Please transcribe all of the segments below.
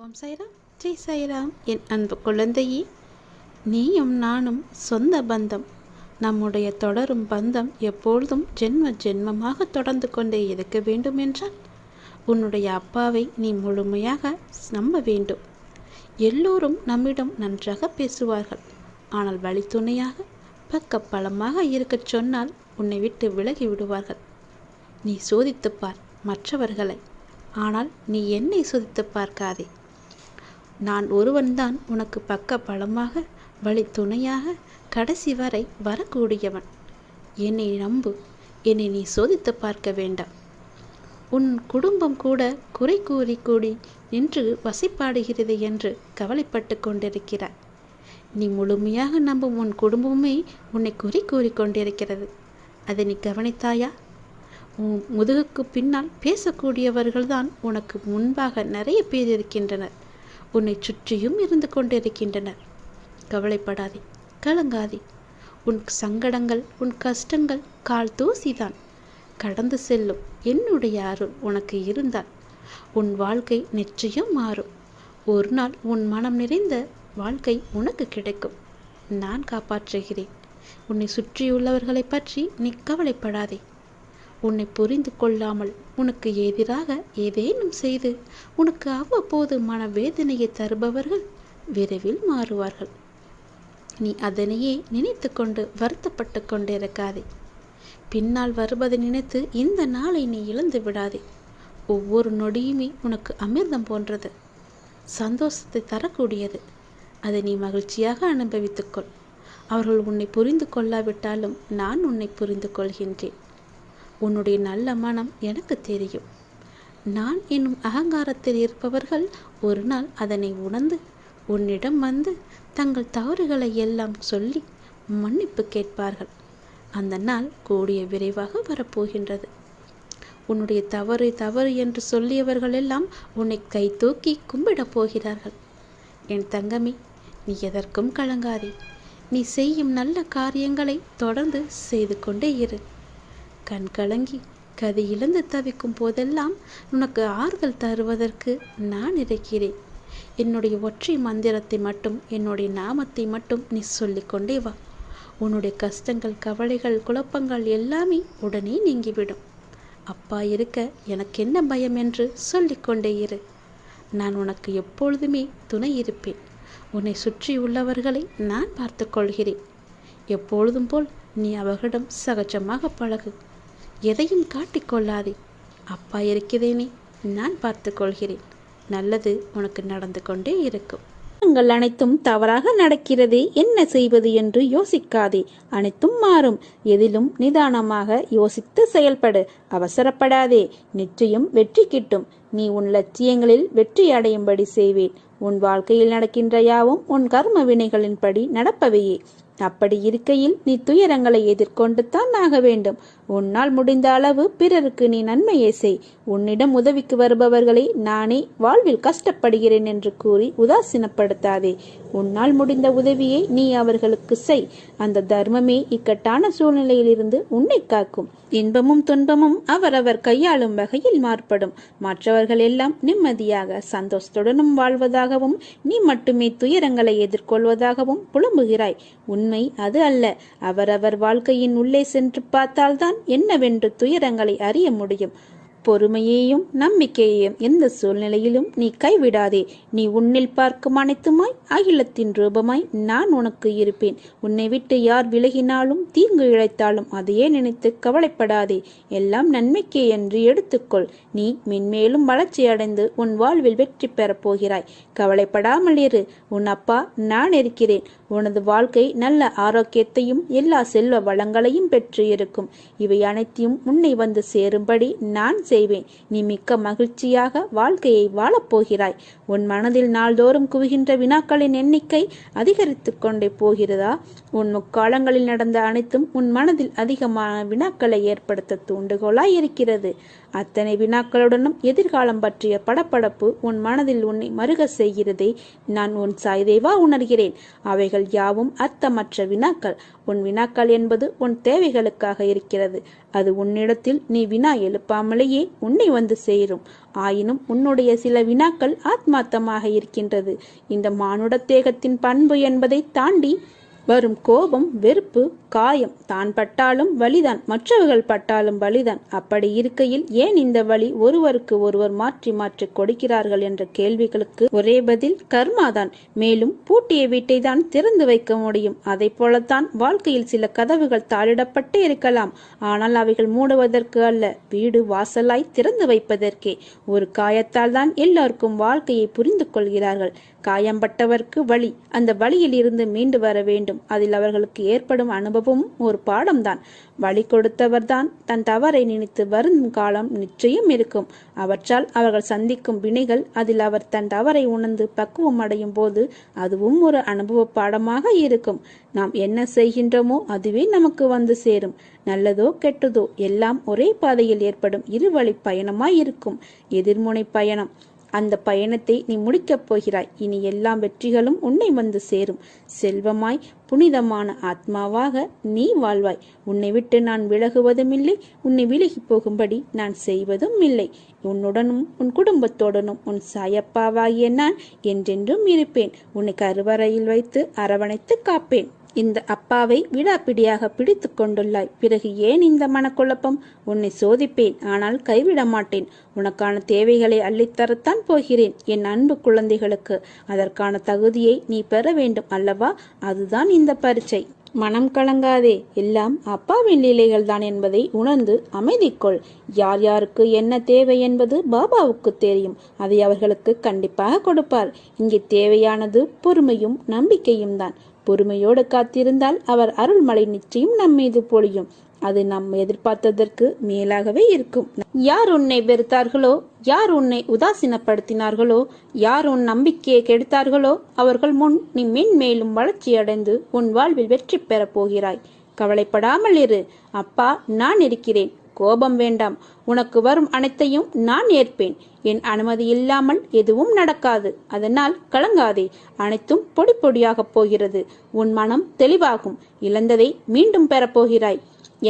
ஓம் சாய்ராம், ஜெய் சாய்ராம். என் அன்பு குழந்தையே, நீயும் நானும் சொந்த பந்தம். நம்முடைய தொடரும் பந்தம் எப்பொழுதும் ஜென்ம ஜென்மமாக தொடர்ந்து கொண்டே இருக்க வேண்டும் என்றால் உன்னுடைய அப்பாவை நீ முழுமையாக நம்ப வேண்டும். எல்லோரும் நம்மிடம் நன்றாக பேசுவார்கள். ஆனால் வழித்துணையாக பக்க பலமாக இருக்கச் சொன்னால் உன்னை விட்டு விலகி விடுவார்கள். நீ சோதித்துப்பார் மற்றவர்களை, ஆனால் நீ என்னை சோதித்து பார்க்காதே. நான் ஒருவன்தான் உனக்கு பக்க பலமாக வழி துணையாக கடைசி வரை வரக்கூடியவன். என்னை நம்பு. என்னை நீ சோதித்து பார்க்க வேண்டாம். உன் குடும்பம் கூட குறை கூறி கூடி நின்று வசைப்பாடுகிறது என்று கவலைப்பட்டு கொண்டிருக்கிறாய். நீ முழுமையாக நம்பும் உன் குடும்பமே உன்னை குறை கூறி கொண்டிருக்கிறது. அதை நீ கவனித்தாயா? உன் முதுகுக்கு பின்னால் பேசக்கூடியவர்கள்தான் உனக்கு முன்பாக நிறைய பேர் இருக்கின்றனர். உன்னை சுற்றியும் இருந்து கொண்டிருக்கின்றனர். கவலைப்படாதே, கலங்காதே. உன் சங்கடங்கள், உன் கஷ்டங்கள் கால் தூசிதான், கடந்து செல்லும். என்னுடைய அருள் உனக்கு இருந்தால் உன் வாழ்க்கை நிச்சயம் மாறும். ஒரு நாள் உன் மனம் நிறைந்த வாழ்க்கை உனக்கு கிடைக்கும். நான் காப்பாற்றுகிறேன். உன்னை சுற்றியுள்ளவர்களை பற்றி நீ கவலைப்படாதே. உன்னை புரிந்து கொள்ளாமல் உனக்கு எதிராக ஏதேனும் செய்து உனக்கு அவ்வப்போது மனவேதனையை தருபவர்கள் விரைவில் மாறுவார்கள். நீ அதனையே நினைத்து கொண்டு வருத்தப்பட்டு கொண்டிருக்காதே. பின்னால் வருவதை நினைத்து இந்த நாளை நீ இழந்து விடாதே. ஒவ்வொரு நொடியுமே உனக்கு அமிர்தம் போன்றது, சந்தோஷத்தை தரக்கூடியது. அதை நீ மகிழ்ச்சியாக அனுபவித்துக்கொள். அவர்கள் உன்னை புரிந்து கொள்ளாவிட்டாலும் நான் உன்னை புரிந்து கொள்கின்றேன். உன்னுடைய நல்ல மனம் எனக்கு தெரியும். நான் என்னும் அகங்காரத்தில் இருப்பவர்கள் ஒரு நாள் அதனை உணர்ந்து உன்னிடம் வந்து தங்கள் தவறுகளை எல்லாம் சொல்லி மன்னிப்பு கேட்பார்கள். அந்த நாள் கூடிய விரைவாக வரப்போகின்றது. உன்னுடைய தவறு தவறு என்று சொல்லியவர்கள் எல்லாம் உன்னை கை தூக்கி கும்பிடப் போகிறார்கள். என் தங்கமே, நீ எதற்கும் கலங்காதே. நீ செய்யும் நல்ல காரியங்களை தொடர்ந்து செய்து கொண்டே இரு. கண் கலங்கி கதி இழந்து தவிக்கும் போதெல்லாம் உனக்கு ஆறுதல் தருவதற்கு நான் இருக்கிறேன். என்னுடைய ஒற்றை மந்திரத்தை மட்டும், என்னுடைய நாமத்தை மட்டும் நீ சொல்லிக்கொண்டே வா. உன்னுடைய கஷ்டங்கள், கவலைகள், குழப்பங்கள் எல்லாமே உடனே நீங்கிவிடும். அப்பா இருக்க எனக்கு என்ன பயம் என்று சொல்லிக்கொண்டே இரு. நான் உனக்கு எப்பொழுதுமே துணை இருப்பேன். உன்னை சுற்றி உள்ளவர்களை நான் பார்த்து கொள்கிறேன். எப்பொழுதும் போல் நீ அவர்களிடம் சகஜமாக பழகு. எதையும் காட்டிக்கொள்ளாதே. அப்பா இருக்கிறேனே, நான் பார்த்து கொள்கிறேன். நல்லது உனக்கு நடந்து கொண்டே இருக்கும். உங்கள் அனைத்தும் தவறாக நடக்கிறது, என்ன செய்வது என்று யோசிக்காதே. அனைத்தும் மாறும். எதிலும் நிதானமாக யோசித்து செயல்படு. அவசரப்படாதே. நிச்சயம் வெற்றி கிட்டும். நீ உன் லட்சியங்களில் வெற்றி அடையும்படி செய்வேன். உன் வாழ்க்கையில் நடக்கின்ற யாவும் உன் கர்ம வினைகளின்படி நடப்பவையே. அப்படி இருக்கையில் நீ துயரங்களை எதிர்கொண்டு தான் ஆக வேண்டும். உன்னால் முடிந்த அளவு பிறருக்கு நீ நன்மையை செய். உன்னிடம் உதவிக்கு வருபவர்களை நானே வாழ்வில் கஷ்டப்படுகிறேன் என்று கூறி உதாசீனப்படுத்தாதே. உன்னால் முடிந்த உதவியை நீ அவர்களுக்கு செய். அந்த தர்மமே இக்கட்டான சூழ்நிலையிலிருந்து உன்னை காக்கும். இன்பமும் துன்பமும் அவரவர் கையாளும் வகையில் மாறுபடும். மற்றவர்கள் எல்லாம் நிம்மதியாக சந்தோஷத்துடனும் வாழ்வதாகவும் நீ மட்டுமே துயரங்களை எதிர்கொள்வதாகவும் புலம்புகிறாய். உண்மை அது அல்ல. அவரவர் வாழ்க்கையின் உள்ளே சென்று பார்த்தால்தான் என்னவென்று துயரங்களை அறிய முடியும். பொறுமையையும் நம்பிக்கையையும் எந்த சூழ்நிலையிலும் நீ கைவிடாதே. நீ உன்னில் பார்க்கும் அனைத்துமாய் அகிலத்தின் ரூபமாய் நான் உனக்கு இருப்பேன். உன்னை விட்டு யார் விலகினாலும் தீங்கு இழைத்தாலும் அதையே நினைத்து கவலைப்படாதே. எல்லாம் நன்மைக்கே என்று எடுத்துக்கொள். நீ மென்மேலும் வளர்ச்சி அடைந்து உன் வாழ்வில் வெற்றி பெறப் போகிறாய். கவலைப்படாமல் இரு. உன் அப்பா நான் இருக்கிறேன். உனது வாழ்க்கை நல்ல ஆரோக்கியத்தையும் எல்லா செல்வ வளங்களையும் பெற்று இருக்கும். இவை அனைத்தையும் உன்னை வந்து சேரும்படி நான் செய்வேன். நீ மிக்க மகிழ்ச்சியாக வாழ்க்கையை வாழப்போகிறாய். உன் மனதில் நாள்தோறும் குவிகின்ற வினாக்களின் எண்ணிக்கை அதிகரித்து கொண்டே போகிறதா? உன் முக்காலங்களில் நடந்த அனைத்தும் உன் மனதில் அதிகமான வினாக்களை ஏற்படுத்த தூண்டுகோலாய் இருக்கிறது. அத்தனை வினாக்களுடனும் எதிர்காலம் பற்றிய படப்படப்பு உன் மனதில் உன்னை மருக செய்கிறதே நான் உன் சாய்தேவா உணர்கிறேன். அவைகள் யாவும் அர்த்தமற்ற வினாக்கள். உன் வினாக்கள் என்பது உன் தேவைகளுக்காக இருக்கிறது. அது உன்னிடத்தில் நீ வினா எழுப்பாமலேயே உன்னை வந்து சேரும். ஆயினும் உன்னுடைய சில வினாக்கள் ஆத்மார்த்தமாக இருக்கின்றது. இந்த மானுட தேகத்தின் பண்பு என்பதை தாண்டி வரும் கோபம், வெறுப்பு, காயம் தான் பட்டாலும் வலிதான், மற்றவர்கள் பட்டாலும் வலிதான். அப்படி இருக்கையில் ஏன் இந்த வலி ஒருவருக்கு ஒருவர் மாற்றி மாற்றி கொடுக்கிறார்கள் என்ற கேள்விகளுக்கு ஒரே பதில் கர்மாதான். மேலும் பூட்டிய வீட்டை தான் திறந்து வைக்க முடியும். அதை போலத்தான் வாழ்க்கையில் சில கதவுகள் தாளிடப்பட்டு இருக்கலாம். ஆனால் அவைகள் மூடுவதற்கு அல்ல, வீடு வாசலாய் திறந்து வைப்பதற்கே. ஒரு காயத்தால் தான் எல்லோருக்கும் வாழ்க்கையை புரிந்து கொள்கிறார்கள். காயம்பட்டவர்க்கு வலி, அந்த வலியில் இருந்து மீண்டு வர வேண்டும். அதில் அவர்களுக்கு ஏற்படும் அனுபவமும் ஒரு பாடம்தான். வலி கொடுத்தவர்தான் தன் தவறை நினைத்து வருந்தும் காலம் நிச்சயம் இருக்கும். அவற்றால் அவர்கள் சந்திக்கும் வினைகள், அதில் அவர் தன் தவறை உணர்ந்து பக்குவம் அடையும் போது அதுவும் ஒரு அனுபவ பாடமாக இருக்கும். நாம் என்ன செய்கின்றோமோ அதுவே நமக்கு வந்து சேரும். நல்லதோ கெட்டதோ எல்லாம் ஒரே பாதையில் ஏற்படும் இருவழி பயணமாய் இருக்கும். எதிர்முனை பயணம். அந்த பயணத்தை நீ முடிக்கப் போகிறாய். இனி எல்லா வெற்றிகளும் உன்னை வந்து சேரும். செல்வமாய் புனிதமான ஆத்மாவாக நீ வாழ்வாய். உன்னை விட்டு நான் விலகுவதும் இல்லை, உன்னை விலகி போகும்படி நான் செய்வதும் இல்லை. உன்னுடனும் உன் குடும்பத்தோடனும் உன் சாயப்பாவாகிய நான் என்றென்றும் இருப்பேன். உன்னை கருவறையில் வைத்து அரவணைத்து காப்பேன். இந்த அப்பாவை விடாப்பிடியாக பிடித்து கொண்டுள்ளாய். பிறகு ஏன் இந்த மனக்குழப்பம்? உன்னை சோதிப்பேன், ஆனால் கைவிட மாட்டேன். உனக்கான தேவைகளை அள்ளித்தரத்தான் போகிறேன். என் அன்பு குழந்தைகளுக்கு அதற்கான தகுதியை நீ பெற வேண்டும் அல்லவா? அதுதான் இந்த பரீட்சை. மனம் கலங்காதே, எல்லாம் அப்பாவின் லீலைகள் தான் என்பதை உணர்ந்து அமைதிக்கொள். யார் யாருக்கு என்ன தேவை என்பது பாபாவுக்கு தெரியும். அதை அவர்களுக்கு கண்டிப்பாக கொடுப்பார். இங்கே தேவையானது பொறுமையும் நம்பிக்கையும் தான். பொறுமையோடு காத்திருந்தால் அவர் அருள்மழை நிச்சயம் நம் மீது பொழியும். அது நாம் எதிர்பார்த்ததற்கு மேலாகவே இருக்கும். யார் உன்னை வெறுத்தார்களோ, யார் உன்னை உதாசீனப்படுத்தினார்களோ, யார் உன் நம்பிக்கையை கெடுத்தார்களோ அவர்கள் முன் நீ மென்மேலும் வளர்ச்சி அடைந்து உன் வாழ்வில் வெற்றி பெறப் போகிறாய். கவலைப்படாமல் இரு. அப்பா நான் இருக்கிறேன். கோபம் வேண்டாம். உனக்கு வரும் அனைத்தையும் நான் ஏற்பேன். என் அனுமதி இல்லாமல் எதுவும் நடக்காது. அதனால் கலங்காதே. அனைத்தும் பொடி பொடியாக போகிறது. உன் மனம் தெளிவாகும். இழந்ததை மீண்டும் பெறப்போகிறாய்.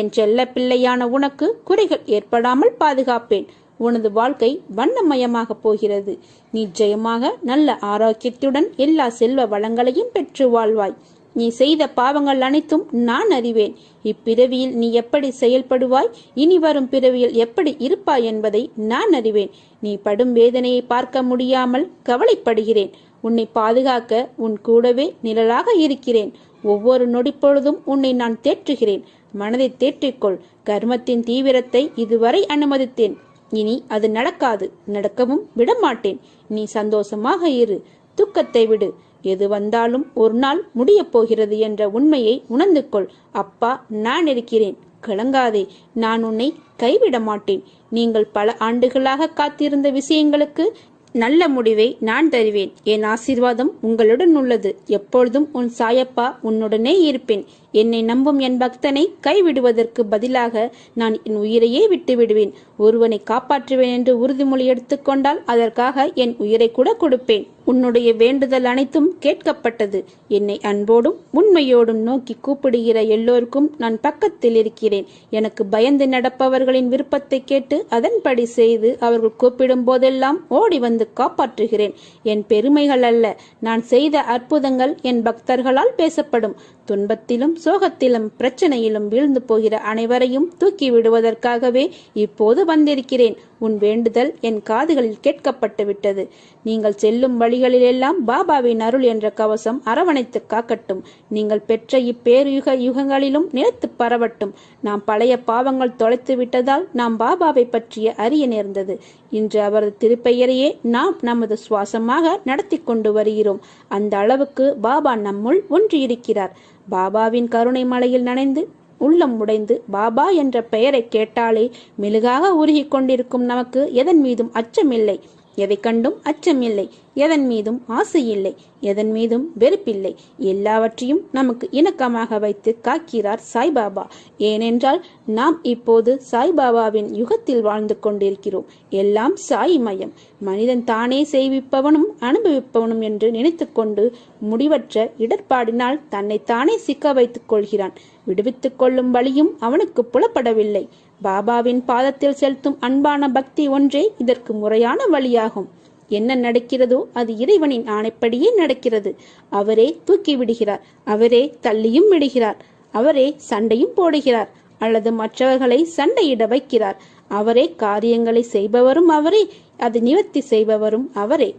என் செல்ல பிள்ளையான உனக்கு குறைகள் ஏற்படாமல் பாதுகாப்பேன். உனது வாழ்க்கை வண்ணமயமாக போகிறது. நீ ஜெயமாக நல்ல ஆரோக்கியத்துடன் எல்லா செல்வ வளங்களையும் பெற்று வாழ்வாய். நீ செய்த பாவங்கள் அனைத்தும் நான் அறிவேன். இப்பிறவியில் நீ எப்படி செயல்படுவாய், இனி வரும் பிறவியில் எப்படி இருப்பாய் என்பதை நான் அறிவேன். நீ படும் வேதனையை பார்க்க முடியாமல் கவலைப்படுகிறேன். உன்னை பாதுகாக்க உன் கூடவே நிழலாக இருக்கிறேன். ஒவ்வொரு நொடிப்பொழுதும் உன்னை நான் தேற்றுகிறேன். மனதை தேற்றிக்கொள். கர்மத்தின் தீவிரத்தை இதுவரை அனுமதித்தேன். இனி அது நடக்காது, நடக்கவும் விடமாட்டேன். நீ சந்தோஷமாக இரு. துக்கத்தை விடு. எது வந்தாலும் ஒரு நாள் முடியப் போகிறது என்ற உண்மையை உணர்ந்து கொள். அப்பா நான் இருக்கிறேன். கலங்காதே. நான் உன்னை கைவிட மாட்டேன். நீங்கள் பல ஆண்டுகளாக காத்திருந்த விஷயங்களுக்கு நல்ல முடிவை நான் தருவேன். என் ஆசீர்வாதம் உங்களுடன் உள்ளது. எப்பொழுதும் உன் சாயப்பா உன்னுடனே இருப்பேன். என்னை நம்பும் என் பக்தனை கைவிடுவதற்கு பதிலாக நான் என் உயிரையே விட்டு விடுவேன். ஒருவனை காப்பாற்றுவேன் என்று உறுதிமொழி எடுத்துக்கொண்டால் அதற்காக என் உயிரை கூட கொடுப்பேன். உன்னுடைய வேண்டுதல் அனைத்தும் கேட்கப்பட்டது. என்னை அன்போடும் உண்மையோடும் நோக்கி கூப்பிடுகிற எல்லோருக்கும் நான் பக்கத்தில் இருக்கிறேன். எனக்கு பயந்து நடப்பவர்களின் விருப்பத்தை கேட்டு அதன்படி செய்து அவர்கள் கூப்பிடும் போதெல்லாம் ஓடி வந்து காப்பாற்றுகிறேன். என் பெருமைகள் அல்ல, நான் செய்த அற்புதங்கள் என் பக்தர்களால் பேசப்படும். துன்பத்திலும் சோகத்திலும் பிரச்சனையிலும் வீழ்ந்து போகிற அனைவரையும் தூக்கி விடுவதற்காகவே இப்போது வந்திருக்கிறேன். உன் வேண்டுதல் என் காதுகளில் கேட்கப்பட்டு விட்டது. நீங்கள் செல்லும் வழிகளிலெல்லாம் பாபாவின் அருள் என்ற கவசம் அரவணைத்து காக்கட்டும். நீங்கள் பெற்ற இப்பேருயுக யுகங்களிலும் நிலைத்து பரவட்டும். நாம் பழைய பாவங்கள் தொலைத்து விட்டதால் நாம் பாபாவை பற்றிய அறிய நேர்ந்தது. இன்று அவரது திருப்பெயரையே நாம் நமது சுவாசமாக நடத்தி கொண்டு வருகிறோம். அந்த அளவுக்கு பாபா நம்முள் ஒன்றியிருக்கிறார். பாபாவின் கருணை மலையில் நனைந்து உள்ளம் உடைந்து பாபா என்ற பெயரை கேட்டாலே மெழுகாக உருகி கொண்டிருக்கும் நமக்கு எதன் மீதும் அச்சமில்லை. எதை கண்டும் அச்சமில்லை. எதன் மீதும் ஆசை இல்லை. எதன் மீதும் வெறுப்பில்லை. எல்லாவற்றையும் நமக்கு இணக்கமாக வைத்து காக்கிறார் சாய்பாபா. ஏனென்றால் நாம் இப்போது சாய்பாபாவின் யுகத்தில் வாழ்ந்து கொண்டிருக்கிறோம். எல்லாம் சாய்மயம். மனிதன் தானே செய்விப்பவனும் அனுபவிப்பவனும் என்று நினைத்து கொண்டு முடிவற்ற இடர்பாடினால் தன்னை தானே சிக்க வைத்துக் கொள்கிறான். விடுவித்துக் கொள்ளும் வழியும் அவனுக்கு புலப்படவில்லை. பாபாவின் பாதத்தில் செலுத்தும் அன்பான பக்தி ஒன்றே இதற்கு முறையான வழியாகும். என்ன நடக்கிறதோ அது இறைவனின் ஆணைப்படியே நடக்கிறது. அவரே தூக்கி விடுகிறார், அவரே தள்ளியும் விடுகிறார், அவரே சண்டையும் போடுகிறார் அல்லது மற்றவர்களை சண்டையிட வைக்கிறார். அவரே காரியங்களை செய்பவரும் அவரே, அது நிவர்த்தி செய்பவரும் அவரே.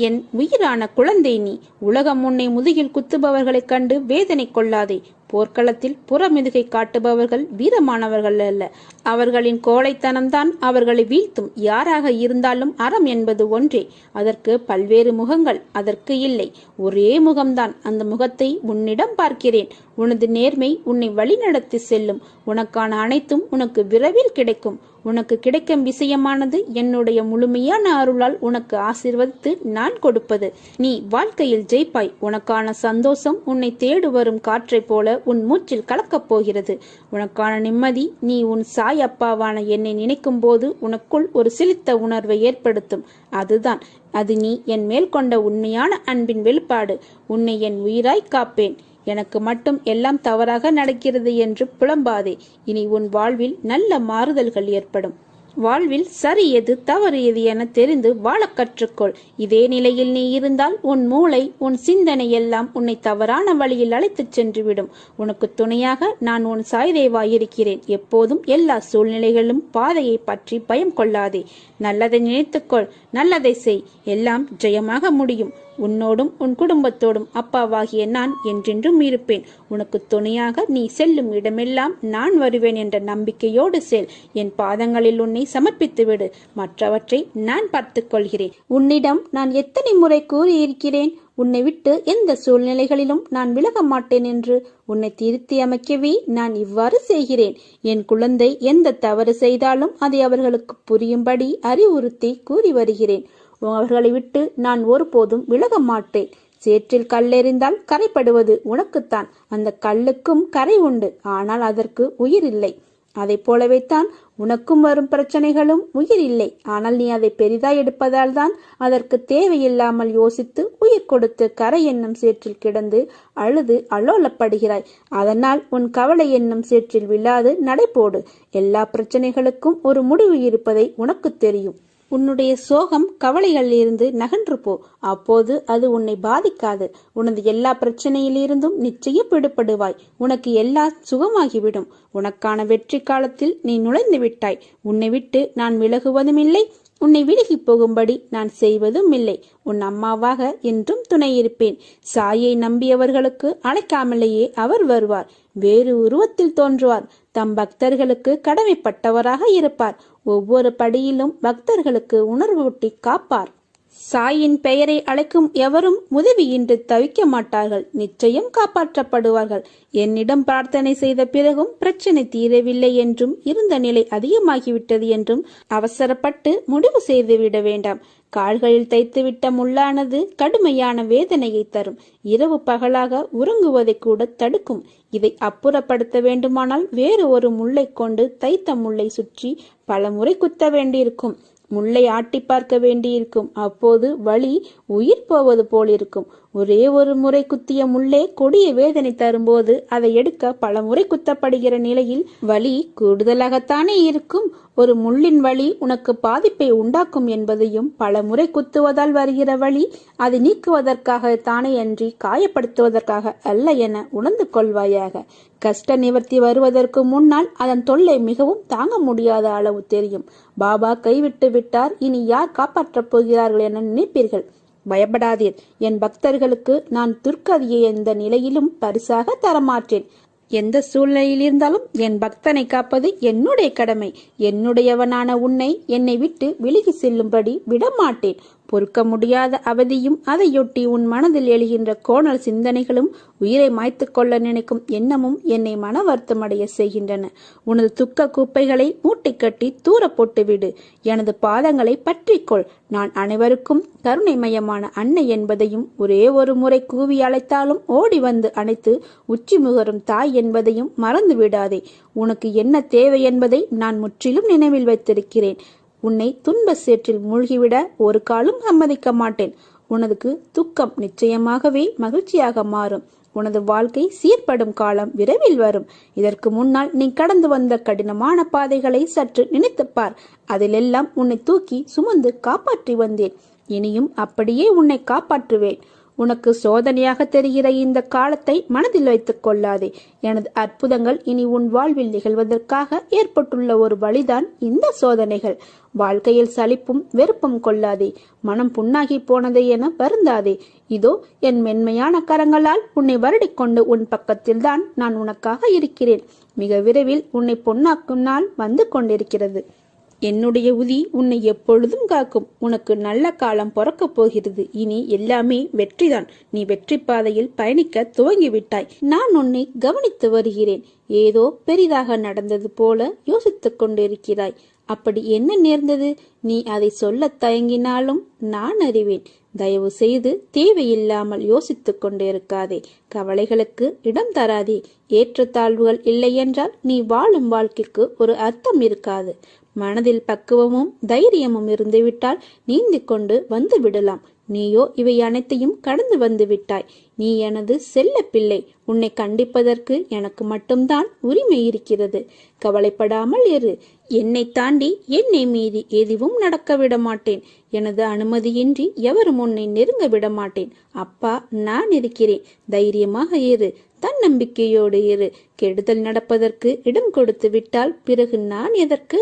என் உயிரான குழந்தை, நீ உலகம் உன்னை முதுகில் குத்துபவர்களைக் கண்டு வேதனை கொள்ளாதே. போர்க்களத்தில் புறமிதுகை காட்டுபவர்கள் வீரமானவர்கள் அல்ல. அவர்களின் கோழைத்தனம்தான் அவர்களை வீழ்த்தும். யாராக இருந்தாலும் அறம் என்பது ஒன்றே. அதற்கு பல்வேறு முகங்கள் அதற்கு இல்லை, ஒரே முகம்தான். அந்த முகத்தை உன்னிடம் பார்க்கிறேன். உனது நேர்மை உன்னை வழிநடத்தி செல்லும். உனக்கான அனைத்தும் உனக்கு விரைவில் கிடைக்கும். உனக்கு கிடைக்கும் விஷயமானது என்னுடைய முழுமையான அருளால் உனக்கு ஆசீர்வதித்து நான் கொடுப்பது. நீ வாழ்க்கையில் ஜெயிப்பாய். உனக்கான சந்தோஷம் உன்னை தேடு வரும் காற்றைப் போல உன் மூச்சில் கலக்கப் போகிறது. உனக்கான நிம்மதி நீ உன் சாய் அப்பாவான என்னை நினைக்கும் போது உனக்குள் ஒரு சிலித்த உணர்வை ஏற்படுத்தும். அதுதான் அது நீ என் மேல் கொண்ட உண்மையான அன்பின் வெளிப்பாடு. உன்னை என் உயிராய் காப்பேன். எனக்கு மட்டும் எல்லாம் தவறாக நடக்கிறது என்று புலம்பாதே. இனி உன் வாழ்வில் நல்ல மாறுதல்கள் ஏற்படும். வாழ்வில் சரி எது தவறு எது என தெரிந்து வாழ கற்றுக்கொள். இதே நிலையில் நீ இருந்தால் உன் மூளை உன் சிந்தனை எல்லாம் உன்னை தவறான வழியில் அழைத்துச் சென்றுவிடும். உனக்கு துணையாக நான் உன் சாய்தேவா இருக்கிறேன். எப்போதும் எல்லா சூழ்நிலைகளிலும் பாதையை பற்றி பயம் கொள்ளாதே. நல்லதை நினைத்துக்கொள், நல்லதை செய். எல்லாம் ஜெயமாக முடியும். உன்னோடும் உன் குடும்பத்தோடும் அப்பாவாகிய நான் என்றென்றும் இருப்பேன். உனக்கு துணையாக நீ செல்லும் இடமெல்லாம் நான் வருவேன் என்ற நம்பிக்கையோடு செல். என் பாதங்களில் உன்னை சமர்ப்பித்துவிடு. மற்றவற்றை நான் பார்த்துக் கொள்கிறேன். உன்னிடம் நான் எத்தனை முறை கூறியிருக்கிறேன், உன்னை விட்டு எந்த சூழ்நிலைகளிலும் நான் விலக மாட்டேன் என்று. உன்னை திருத்தி அமைக்கவே நான் இவ்வாறு செய்கிறேன். என் குழந்தை எந்த தவறு செய்தாலும் அதை அவர்களுக்கு புரியும்படி அறிவுறுத்தி கூறி வருகிறேன். அவர்களை விட்டு நான் ஒருபோதும் விலக மாட்டேன். சேற்றில் கல்லெறிந்தால் கரைப்படுவது உனக்குத்தான். அந்த கல்லுக்கும் கரை உண்டு, ஆனால் அதற்கு உயிர் இல்லை. அதை போலவே தான் உனக்கும் வரும் பிரச்சனைகளும் உயிர் இல்லை. ஆனால் நீ அதை பெரிதாய் எடுப்பதால் தான் அதற்கு தேவையில்லாமல் யோசித்து உயிர் கொடுத்து கரை என்னும் சேற்றில் கிடந்து அழுது அல்லோலப்படுகிறாய். அதனால் உன் கவலை என்னும் சேற்றில் விழாது நடைபோடு. எல்லா பிரச்சனைகளுக்கும் ஒரு முடிவு இருப்பதை உனக்கு தெரியும். உன்னுடைய சோகம் கவலைகளில் இருந்து நகன்று போ. அப்போது அது உன்னை பாதிக்காது. உனது எல்லா பிரச்சனையிலிருந்தும் நிச்சயம் விடுபடுவாய். உனக்கு எல்லாம் சுகமாகிவிடும். உனக்கான வெற்றி காலத்தில் நீ நுழைந்து விட்டாய். உன்னை விட்டு நான் விலகுவதும் இல்லை, உன்னை விலகி போகும்படி நான் செய்வதும் இல்லை. உன் அம்மாவாக என்றும் துணை இருப்பேன். சாயை நம்பியவர்களுக்கு அழைக்காமலேயே அவர் வருவார். வேறு உருவத்தில் தோன்றுவார். தம் பக்தர்களுக்கு கடமைப்பட்டவராக இருப்பார். ஒவ்வொரு படியிலும் பக்தர்களுக்கு உணர்வூட்டி காப்பார். சாயின் பெயரை அழைக்கும் எவரும் உதவியின்றி தவிக்க மாட்டார்கள். நிச்சயம் காப்பாற்றப்படுவார்கள். என்னிடம் பிரார்த்தனை செய்த பிறகும் பிரச்சனை தீரவில்லை என்றும் இருந்த நிலை அதிகமாகிவிட்டது என்றும் அவசரப்பட்டு முடிவு செய்துவிட வேண்டாம். கால்களில் தைத்துவிட்ட முள்ளானது கடுமையான வேதனையை தரும். இரவு பகலாக உறங்குவதை கூட தடுக்கும். இதை அப்புறப்படுத்த வேண்டுமானால் வேறு ஒரு முள்ளை கொண்டு தைத்த முள்ளை சுற்றி பல முறை குத்த வேண்டியிருக்கும். முள்ளை ஆட்டி பார்க்க வேண்டியிருக்கும். அப்போது வலி உயிர் போவது போலிருக்கும். ஒரே ஒரு முறை குத்திய முள்ளே கொடிய வேதனை தரும்போது அதை எடுக்க பல முறை குத்தப்படுகிற நிலையில் வலி கூடுதலாகத்தானே இருக்கும். ஒரு முள்ளின் வலி உனக்கு பாதிப்பை உண்டாக்கும் என்பதையும், பல முறை குத்துவதால் வருகிற வலி அதை நீக்குவதற்காக தானே அன்றி காயப்படுத்துவதற்காக அல்ல என உணர்ந்து கொள்வாயாக. கஷ்ட நிவர்த்தி வருவதற்கு முன்னால் அதன் தொல்லை மிகவும் தாங்க முடியாத அளவு தெரியும். பாபா கைவிட்டு விட்டார், இனி யார் காப்பாற்றப் போகிறார்கள் என நினைப்பீர்கள். பயப்படாதீர். என் பக்தர்களுக்கு நான் துர்க்கதியை எந்த நிலையிலும் பரிசாக தரமாற்றேன். எந்த சூழ்நிலையில் இருந்தாலும் என் பக்தனை காப்பது என்னுடைய கடமை. என்னுடையவனான உன்னை என்னை விட்டு விலகி செல்லும்படி விடமாட்டேன். பொறுக்க முடியாத அவதியும் அதையொட்டி உன் மனதில் எழுகின்ற கோணல் சிந்தனைகளும் உயிரை மாய்த்து கொள்ள நினைக்கும் எண்ணமும் என்னை மன வருத்தமடைய செய்கின்றன. உனது துக்க குப்பைகளை மூட்டை கட்டி தூர போட்டுவிடு. எனது பாதங்களை பற்றிக்கொள். நான் அனைவருக்கும் கருணைமயமான அன்னை என்பதையும், ஒரே ஒரு முறை கூவி அழைத்தாலும் ஓடி வந்து அணைத்து உச்சி முகரும் தாய் என்பதையும் மறந்து விடாதே. உனக்கு என்ன தேவை என்பதை நான் முற்றிலும் நினைவில் வைத்திருக்கிறேன். உன்னை துன்ப சேற்றில் மூழ்கிவிட ஒரு காலும் சம்மதிக்க மாட்டேன். உனக்கு துக்கம் நிச்சயமாகவே மகிழ்ச்சியாக மாறும். உனது வாழ்க்கை சீர்படும் காலம் விரைவில் வரும். இதற்கு முன்னால் நீ கடந்து வந்த கடினமான பாதைகளை சற்று நினைத்துப்பார். அதிலெல்லாம் உன்னை தூக்கி சுமந்து காப்பாற்றி வந்தேன். இனியும் அப்படியே உன்னை காப்பாற்றுவேன். உனக்கு சோதனையாக தெரிகிற இந்த காலத்தை மனதில் வைத்துக் கொள்ளாதே. எனது அற்புதங்கள் இனி உன் வாழ்வில் நிகழ்வதற்காக ஏற்பட்டுள்ள ஒரு வழிதான் இந்த சோதனைகள். வாழ்க்கையில் சலிப்பும் வெறுப்பும் கொள்ளாதே. மனம் புண்ணாகி போனதே என வருந்தாதே. இதோ என் மென்மையான கரங்களால் உன்னை வருடிக்கொண்டு உன் பக்கத்தில்தான் நான் உனக்காக இருக்கிறேன். மிக விரைவில் உன்னை பொன்னாக்கும் நாள் வந்து கொண்டிருக்கிறது. என்னுடைய உதி உன்னை எப்பொழுதும் காக்கும். உனக்கு நல்ல காலம் பிறக்கப் போகிறது. இனி எல்லாமே வெற்றிதான். நீ வெற்றி பாதையில் பயணிக்க துவங்கிவிட்டாய். நான் உன்னை கவனித்து வருகிறேன். ஏதோ பெரிதாக நடந்தது போல யோசித்துக் கொண்டிருக்கிறாய். அப்படி என்ன நேர்ந்தது? நீ அதை சொல்ல தயங்கினாலும் நான் அறிவேன். தயவு செய்து தேவையில்லாமல் யோசித்துக் கொண்டிருக்காதே. கவலைகளுக்கு இடம் தராதே. ஏற்றத்தாழ்வுகள் இல்லையென்றால் நீ வாழும் வாழ்க்கைக்கு ஒரு அர்த்தம் இருக்காது. மனதில் பக்குவமும் தைரியமும் இருந்துவிட்டால் நீந்தி கொண்டு வந்து விடலாம். நீயோ இவை அனைத்தையும் கடந்து வந்து விட்டாய். நீ எனது செல்ல பிள்ளை. உன்னை கண்டிப்பதற்கு எனக்கு மட்டும்தான் உரிமை இருக்கிறது. கவலைப்படாமல் இரு. என்னை தாண்டி என்னை மீறி எதுவும் நடக்க விட மாட்டேன். எனது அனுமதியின்றி எவரும் உன்னை நெருங்க விட மாட்டேன். அப்பா நான் இருக்கிறேன். தைரியமாக இரு. தன்னம்பிக்கையோடு இரு. கெடுதல் நடப்பதற்கு இடம் கொடுத்து விட்டால் பிறகு நான் எதற்கு?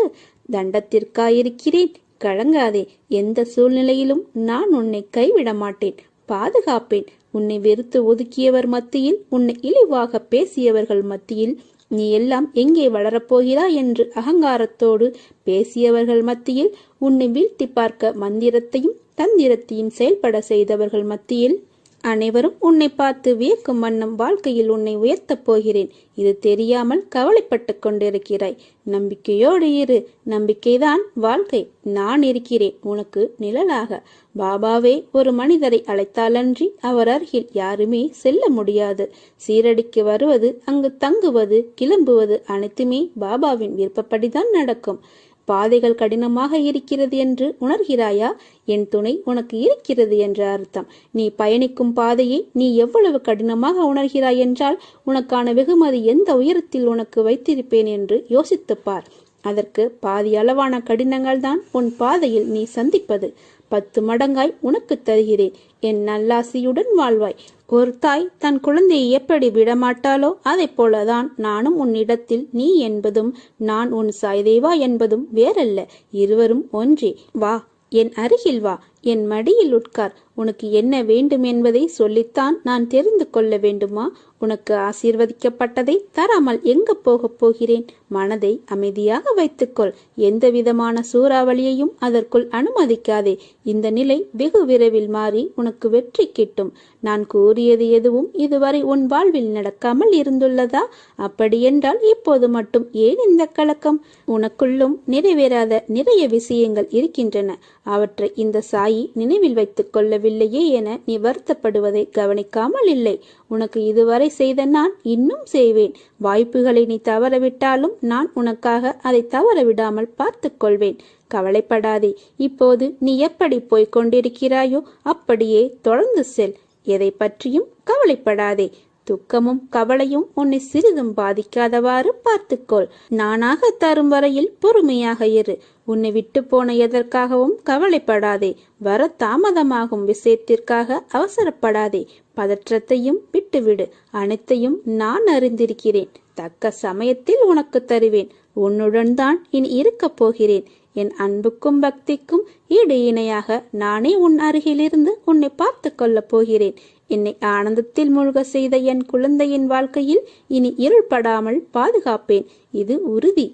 தண்டத்திற்காயிருக்கிறேன். கலங்காதே. எந்த சூழ்நிலையிலும் நான் உன்னை கைவிட மாட்டேன். பாதுகாப்பேன். உன்னை வெறுத்து ஒதுக்கியவர் மத்தியில், உன்னை இழிவாக பேசியவர்கள் மத்தியில், நீ எல்லாம் எங்கே வளரப்போகிறாய் என்று அகங்காரத்தோடு பேசியவர்கள் மத்தியில், உன்னை வீழ்த்தி பார்க்க மந்திரத்தையும் தந்திரத்தையும் செயல்பட செய்தவர்கள் மத்தியில், அனைவரும் உன்னை பார்த்து வியக்கும் வண்ணம் வாழ்க்கையில் உன்னை உயர்த்தப் போகிறேன். இது தெரியாமல் கவலைப்பட்டு கொண்டிருக்கிறாய். நம்பிக்கையோடு இரு. நம்பிக்கைதான் வாழ்க்கை. நான் இருக்கிறேன் உனக்கு நிழலாக. பாபாவே ஒரு மனிதரை அழைத்தாலன்றி அவர் அருகில் யாருமே செல்ல முடியாது. சீரடிக்கு வருவது, அங்கு தங்குவது, கிளம்புவது அனைத்துமே பாபாவின் விருப்பப்படிதான் நடக்கும். பாதைகள் கடினமாக இருக்கிறது என்று உணர்கிறாயா? என் துணை உனக்கு இருக்கிறது என்ற அர்த்தம். நீ பயணிக்கும் பாதையை நீ எவ்வளவு கடினமாக உணர்கிறாய் என்றால் உனக்கான வெகுமதி எந்த உயரத்தில் உனக்கு வைத்திருப்பேன் என்று யோசித்துப்பார். அதற்கு பாதி அளவான கடினங்கள் தான் உன் பாதையில் நீ சந்திப்பது. 10 மடங்காய் உனக்கு தருகிறேன். என் நல்லாசியுடன் வாழ்வாய். ஒரு தாய் தன் குழந்தையை எப்படி விடமாட்டாளோ அதை போலதான் நானும் உன்னிடத்தில். நீ என்பதும் நான் உன் சாய்தேவா என்பதும் வேறல்ல. இருவரும் ஒன்றே. வா, என் அருகில் வா. என் மடியில் உட்கார். உனக்கு என்ன வேண்டும் என்பதை சொல்லித்தான் நான் தெரிந்து கொள்ள வேண்டுமா? உனக்கு ஆசீர்வதிக்கப்பட்டதை தராமல் எங்க போகப் போகிறேன்? மனதை அமைதியாக வைத்துக்கொள். எந்த விதமான சூறாவளியையும் அதற்குள் அனுமதிக்காதே. இந்த நிலை வெகு விரைவில் மாறி உனக்கு வெற்றி கிட்டும். நான் கூறியது எதுவும் இதுவரை உன் வாழ்வில் நடக்காமல் இருந்துள்ளதா? அப்படியென்றால் இப்போது மட்டும் ஏன் இந்த கலக்கம்? உனக்குள்ளும் நிறைவேறாத நிறைய விஷயங்கள் இருக்கின்றன. அவற்றை இந்த சாயி நினைவில் வைத்துக் கொள்ளவில்லையே என நீ வருத்தப்படுவதை கவனிக்காமல் இல்லை. உனக்கு இதுவரை செய்த நான் இன்னும் செய்வேன். வாய்ப்புகளை நீ தவறவிட்டாலும் நான் உனக்காக அதை தவற விடாமல் பார்த்துக் கொள்வேன். கவலைப்படாதே. இப்போது நீ எப்படி போய்க் கொண்டிருக்கிறாயோ அப்படியே தொடர்ந்து செல். எதை பற்றியும் கவலைப்படாதே. துக்கமும் கவலையும் உன்னை சிறிதும் பாதிக்காதவாறு பார்த்துக்கொள். நானாக தரும் வரையில் பொறுமையாக இரு. உன்னை விட்டு போன எதற்காகவும் கவலைப்படாதே. வர தாமதமாகும் விஷயத்திற்காக அவசரப்படாதே. பதற்றத்தையும் விட்டுவிடு. அனைத்தையும் நான் அறிந்திருக்கிறேன். தக்க சமயத்தில் உனக்கு தருவேன். உன்னுடன் தான் இனி இருக்கப் போகிறேன். என் அன்புக்கும் பக்திக்கும் ஈடு இணையாக நானே உன் அருகிலிருந்து உன்னை பார்த்து கொள்ளப் போகிறேன். என்னை ஆனந்தத்தில் மூழ்க செய்த என் குழந்தையின் வாழ்க்கையில் இனி இருள்படாமல் பாதுகாப்பேன். இது உறுதி.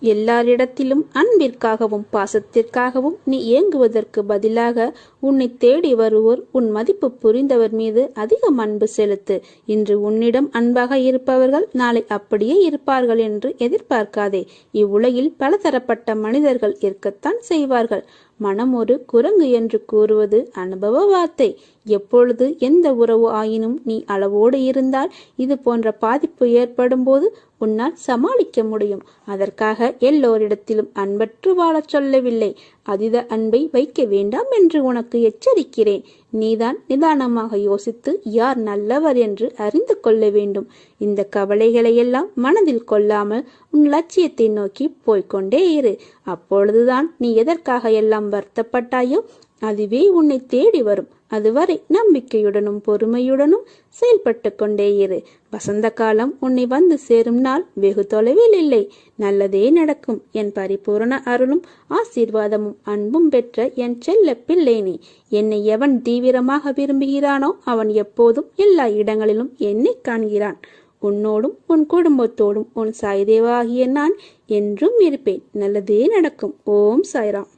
எல்லாரிடத்திலும் அன்பிற்காகவும் பாசத்திற்காகவும் நீ ஏங்குவதற்கு பதிலாக உன்னை தேடி வருவோர், உன் மதிப்பு புரிந்தவர் மீது அதிகம் அன்பு செலுத்து. இன்று உன்னிடம் அன்பாக இருப்பவர்கள் நாளை அப்படியே இருப்பார்கள் என்று எதிர்பார்க்காதே. இவ்வுலகில் பலதரப்பட்ட மனிதர்கள் இருக்கத்தான் செய்வார்கள். மனம் ஒரு குரங்கு என்று கூறுவது அனுபவ வார்த்தை. எப்பொழுது எந்த உறவு ஆயினும் நீ அளவோடு இருந்தால் இது போன்ற பாதிப்பு ஏற்படும் போது உன்னால் சமாளிக்க முடியும். அதற்காக எல்லோரிடத்திலும் அன்பற்று வாழச் சொல்லவில்லை. அதீத அன்பை வைக்க வேண்டாம் என்று உனக்கு உனக்கு எச்சரிக்கிறேன். நீதான் நிதானமாக யோசித்து யார் நல்லவர் என்று அறிந்து கொள்ள வேண்டும். இந்த கவலைகளையெல்லாம் மனதில் கொள்ளாமல் உன் லட்சியத்தை நோக்கி போய்கொண்டே இரு. அப்பொழுதுதான் நீ எதற்காக எல்லாம் வருத்தப்பட்டாயோ அதுவே உன்னை தேடி வரும். அதுவரை நம்பிக்கையுடனும் பொறுமையுடனும் செயல்பட்டு கொண்டே இரு. வசந்த காலம் உன்னை வந்து சேரும் நாள் வெகு தொலைவில் இல்லை. நல்லதே நடக்கும். என் பரிபூரண அருளும் ஆசீர்வாதமும் அன்பும் பெற்ற என் செல்ல பிள்ளை நீ. என்னை எவன் தீவிரமாக விரும்புகிறானோ அவன் எப்போதும் எல்லா இடங்களிலும் என்னை காண்கிறான். உன்னோடும் உன் குடும்பத்தோடும் உன் சாய்தேவா ஆகிய நான் என்றும் இருப்பேன். நல்லதே நடக்கும். ஓம் சாய்ராம்.